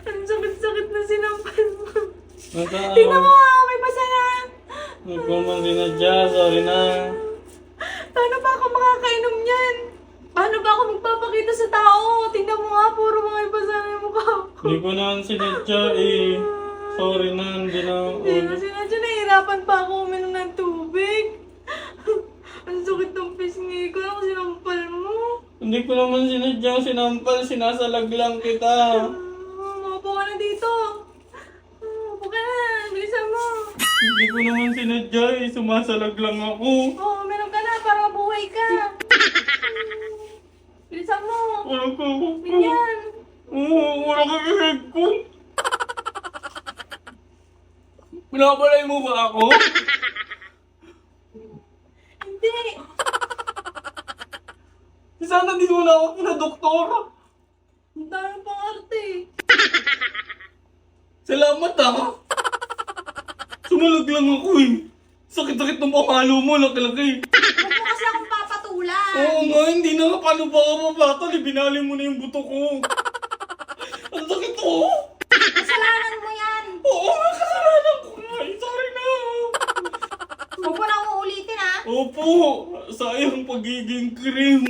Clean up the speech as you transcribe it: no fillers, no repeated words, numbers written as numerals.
Ang sakit-sakit na sinampal mo. Naka, Tingnan mo nga, may basa na. Huwag ko man sinadya, sorry na. Paano ba ako makakainom niyan? Paano ba ako magpapakita sa tao? Tingnan mo nga, puro mga basa na yung mukha ko. Hindi ko naman sinadya eh. Sorry na, hindi na Hindi ulit. mo sinadya, nahihirapan pa ako uminom ng tubig. Ang sakit ng pisngi ko, ako sinampal mo. Hindi ko naman sinadya sinampal, sinasalag lang kita. Maupo ka na dito. Maupo ka na, bilisan mo. Hindi ko naman sinadya eh, sumasalag lang ako. Oo, meron ka na para mabuhay ka. Bilisan mo. Wala ko. Ganyan. Oo, wala ka ihig ko. Pinabalay mo ba ako? Hindi. Sana di mo na ako pinadoktora. Ang dami pang arte. Salamat ah. Sumalag lang ako eh. Sakit-sakit ng pamalo mo, laki-laki. Huwag mo kasi akong papatulan. Oo nga, hindi na nga. Paano ba ako mabatol? Ibinali mo na yung buto ko. Ang sakit ko. Kasalanan mo yan. Oo nga, kasalanan ko nga. Sorry na. Huwag mo na uulitin ha. Opo, sayang pagiging cream.